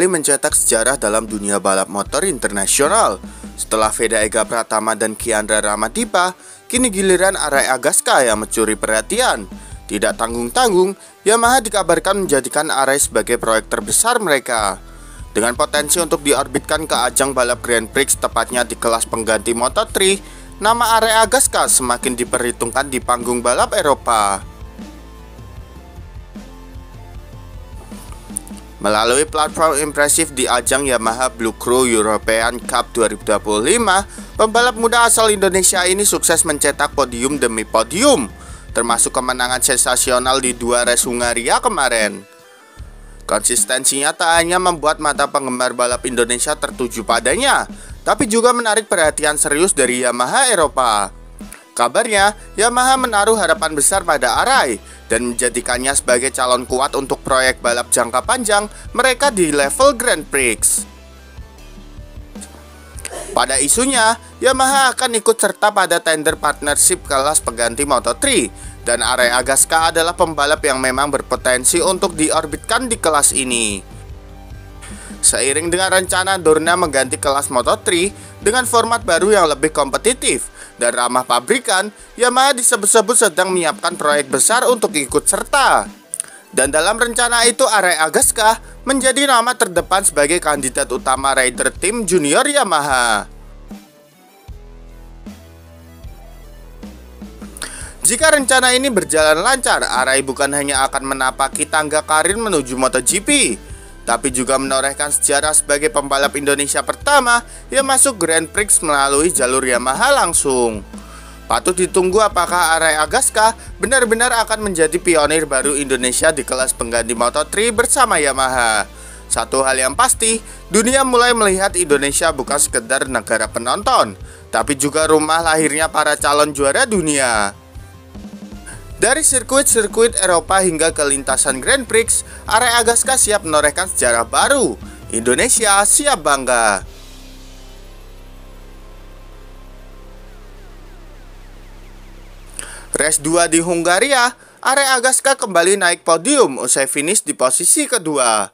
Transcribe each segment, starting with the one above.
kembali mencetak sejarah dalam dunia balap motor internasional. Setelah Veda Ega Pratama dan Kiandra Ramadipa, kini giliran Arai Agaska yang mencuri perhatian. Tidak tanggung-tanggung, Yamaha dikabarkan menjadikan Arai sebagai proyek terbesar mereka. Dengan potensi untuk diorbitkan ke ajang balap Grand Prix, tepatnya di kelas pengganti Moto3, nama Arai Agaska semakin diperhitungkan di panggung balap Eropa. Melalui platform impresif di ajang Yamaha Blue Crew European Cup 2025, pembalap muda asal Indonesia ini sukses mencetak podium demi podium, termasuk kemenangan sensasional di 2 race Hungaria kemarin. Konsistensinya tak hanya membuat mata penggemar balap Indonesia tertuju padanya, tapi juga menarik perhatian serius dari Yamaha Eropa. Kabarnya, Yamaha menaruh harapan besar pada Arai dan menjadikannya sebagai calon kuat untuk proyek balap jangka panjang mereka di level Grand Prix. Pada isunya, Yamaha akan ikut serta pada tender partnership kelas pengganti Moto3, dan Arai Agaska adalah pembalap yang memang berpotensi untuk diorbitkan di kelas ini. Seiring dengan rencana Dorna mengganti kelas Moto3 dengan format baru yang lebih kompetitif dan ramah pabrikan, Yamaha disebut-sebut sedang menyiapkan proyek besar untuk ikut serta. Dan dalam rencana itu, Arai Agaska menjadi nama terdepan sebagai kandidat utama rider tim junior Yamaha. Jika rencana ini berjalan lancar, Arai bukan hanya akan menapaki tangga karir menuju MotoGP, tapi juga menorehkan sejarah sebagai pembalap Indonesia pertama yang masuk Grand Prix melalui jalur Yamaha langsung. Patut ditunggu apakah Arai Agaska benar-benar akan menjadi pionir baru Indonesia di kelas pengganti Moto3 bersama Yamaha. Satu hal yang pasti, dunia mulai melihat Indonesia bukan sekedar negara penonton, tapi juga rumah lahirnya para calon juara dunia. Dari sirkuit-sirkuit Eropa hingga ke lintasan Grand Prix, Arai Agaska siap menorehkan sejarah baru. Indonesia siap bangga. Race 2 di Hungaria, Arai Agaska kembali naik podium usai finish di posisi kedua.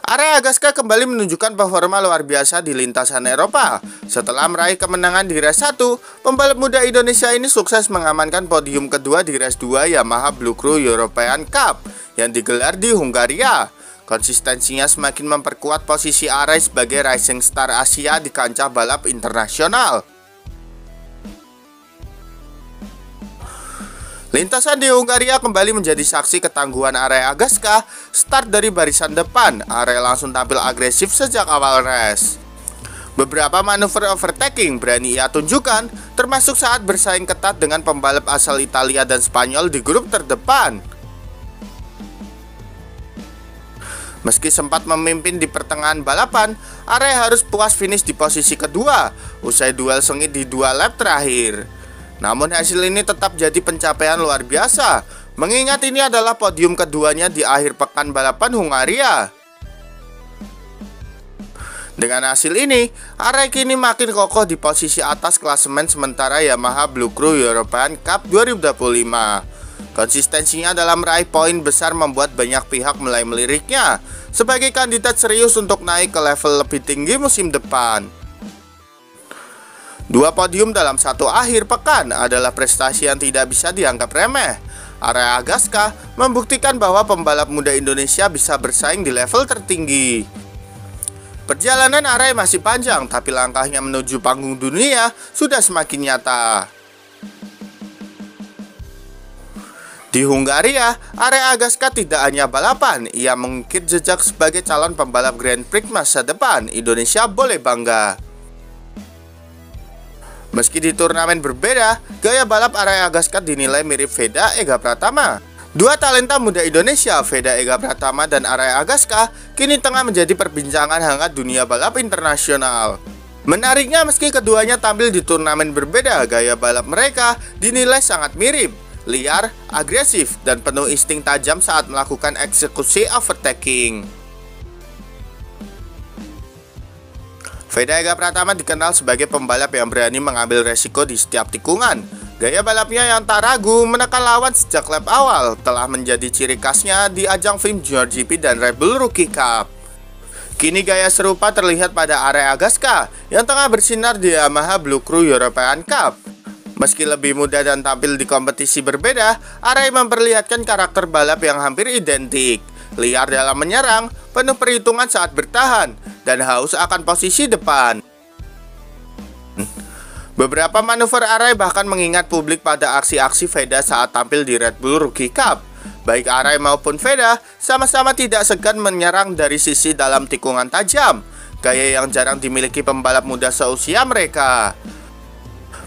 Arai Agaska kembali menunjukkan performa luar biasa di lintasan Eropa. Setelah meraih kemenangan di race 1, pembalap muda Indonesia ini sukses mengamankan podium kedua di race 2 Yamaha Blue Crew European Cup yang digelar di Hungaria. Konsistensinya semakin memperkuat posisi Arai sebagai rising star Asia di kancah balap internasional. Lintasan di Hungaria kembali menjadi saksi ketangguhan Arai Agaska. Start dari barisan depan, Arai langsung tampil agresif sejak awal race. Beberapa manuver overtaking berani ia tunjukkan, termasuk saat bersaing ketat dengan pembalap asal Italia dan Spanyol di grup terdepan. Meski sempat memimpin di pertengahan balapan, Arai harus puas finish di posisi kedua usai duel sengit di 2 lap terakhir. Namun hasil ini tetap jadi pencapaian luar biasa, mengingat ini adalah podium keduanya di akhir pekan balapan Hungaria. Dengan hasil ini, Arai kini makin kokoh di posisi atas klasemen sementara Yamaha Blue Crew European Cup 2025. Konsistensinya dalam meraih poin besar membuat banyak pihak mulai meliriknya sebagai kandidat serius untuk naik ke level lebih tinggi musim depan. 2 podium dalam satu akhir pekan adalah prestasi yang tidak bisa dianggap remeh. Arai Agaska membuktikan bahwa pembalap muda Indonesia bisa bersaing di level tertinggi. Perjalanan Arai masih panjang, tapi langkahnya menuju panggung dunia sudah semakin nyata. Di Hungaria, Arai Agaska tidak hanya balapan, ia mengukir jejak sebagai calon pembalap Grand Prix masa depan. Indonesia boleh bangga. Meski di turnamen berbeda, gaya balap Arai Agaska dinilai mirip Veda Ega Pratama. 2 talenta muda Indonesia, Veda Ega Pratama dan Arai Agaska, kini tengah menjadi perbincangan hangat dunia balap internasional. Menariknya, meski keduanya tampil di turnamen berbeda, gaya balap mereka dinilai sangat mirip, liar, agresif, dan penuh insting tajam saat melakukan eksekusi overtaking. Veda Ega Pratama dikenal sebagai pembalap yang berani mengambil resiko di setiap tikungan. Gaya balapnya yang tak ragu menekan lawan sejak lap awal telah menjadi ciri khasnya di ajang Film Junior GP dan Red Bull Rookie Cup. Kini gaya serupa terlihat pada Arai Agaska yang tengah bersinar di Yamaha Blue Crew European Cup. Meski lebih muda dan tampil di kompetisi berbeda, Arai memperlihatkan karakter balap yang hampir identik. Liar dalam menyerang, penuh perhitungan saat bertahan, dan haus akan posisi depan. Beberapa manuver Arai bahkan mengingat publik pada aksi-aksi Veda saat tampil di Red Bull Rookie Cup. Baik Arai maupun Veda sama-sama tidak segan menyerang dari sisi dalam tikungan tajam, gaya yang jarang dimiliki pembalap muda seusia mereka.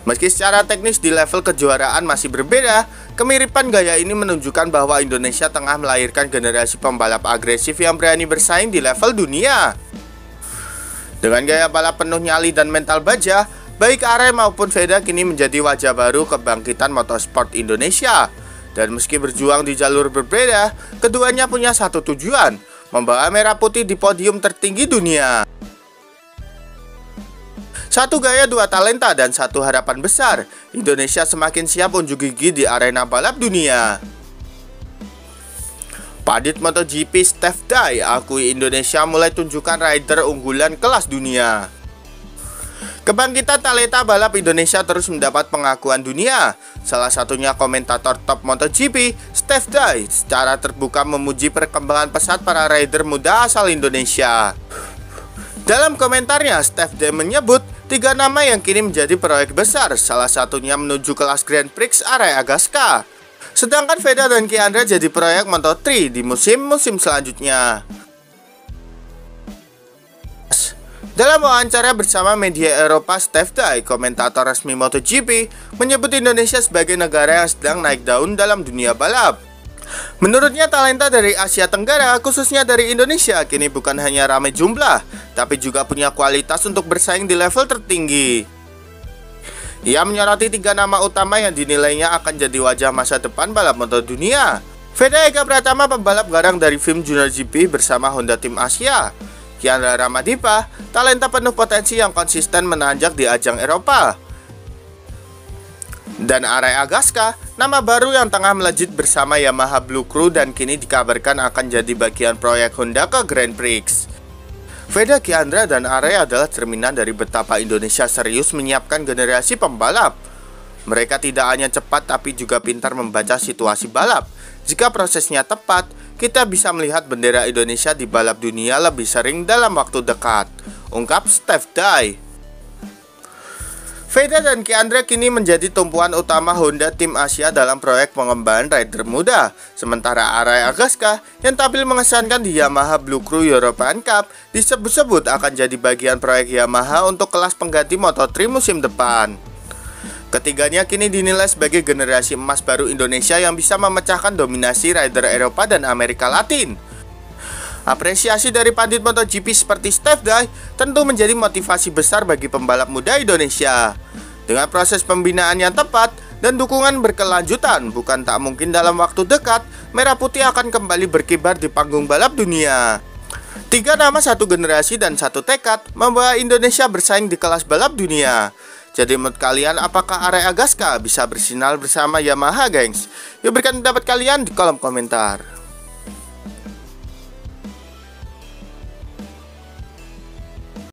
Meski secara teknis di level kejuaraan masih berbeda, kemiripan gaya ini menunjukkan bahwa Indonesia tengah melahirkan generasi pembalap agresif yang berani bersaing di level dunia. Dengan gaya balap penuh nyali dan mental baja, baik Arai maupun Veda kini menjadi wajah baru kebangkitan motorsport Indonesia. Dan meski berjuang di jalur berbeda, keduanya punya satu tujuan, membawa merah putih di podium tertinggi dunia. Satu gaya, dua talenta, dan satu harapan besar. Indonesia semakin siap unjuk gigi di arena balap dunia. Padit MotoGP Steph Dye akui Indonesia mulai tunjukkan rider unggulan kelas dunia. Kebangkitan talenta balap Indonesia terus mendapat pengakuan dunia. Salah satunya komentator top MotoGP, Steph Dye, secara terbuka memuji perkembangan pesat para rider muda asal Indonesia. Dalam komentarnya, Steph Dye menyebut 3 nama yang kini menjadi proyek besar, salah satunya menuju kelas Grand Prix Arai Agaska. Sedangkan Veda dan Kiandra jadi proyek Moto3 di musim-musim selanjutnya. Dalam wawancara bersama media Eropa, Steph Dye, komentator resmi MotoGP, menyebut Indonesia sebagai negara yang sedang naik daun dalam dunia balap. Menurutnya talenta dari Asia Tenggara, khususnya dari Indonesia, kini bukan hanya ramai jumlah, tapi juga punya kualitas untuk bersaing di level tertinggi. Ia menyoroti 3 nama utama yang dinilainya akan jadi wajah masa depan balap motor dunia. Veda Eka Pratama, pembalap garang dari Film Junior GP bersama Honda Tim Asia. Kiandra Ramadipa, talenta penuh potensi yang konsisten menanjak di ajang Eropa. Dan Arai Agaska, nama baru yang tengah melejit bersama Yamaha Blue Crew dan kini dikabarkan akan jadi bagian proyek Honda ke Grand Prix. Veda, Kiandra, dan Arai adalah cerminan dari betapa Indonesia serius menyiapkan generasi pembalap. Mereka tidak hanya cepat tapi juga pintar membaca situasi balap. Jika prosesnya tepat, kita bisa melihat bendera Indonesia di balap dunia lebih sering dalam waktu dekat, ungkap Steph Dye. Veda dan Kiandra kini menjadi tumpuan utama Honda Tim Asia dalam proyek pengembangan rider muda. Sementara Arai Agaska yang tampil mengesankan di Yamaha Blue Crew European Cup disebut-sebut akan jadi bagian proyek Yamaha untuk kelas pengganti Moto3 musim depan. Ketiganya kini dinilai sebagai generasi emas baru Indonesia yang bisa memecahkan dominasi rider Eropa dan Amerika Latin. Apresiasi dari pandit MotoGP seperti Steph Dye tentu menjadi motivasi besar bagi pembalap muda Indonesia. Dengan proses pembinaan yang tepat dan dukungan berkelanjutan, bukan tak mungkin dalam waktu dekat Merah Putih akan kembali berkibar di panggung balap dunia. 3 nama, 1 generasi, dan 1 tekad membawa Indonesia bersaing di kelas balap dunia. Jadi menurut kalian, apakah Arai Agaska bisa bersinar bersama Yamaha, gengs? Yuk berikan pendapat kalian di kolom komentar.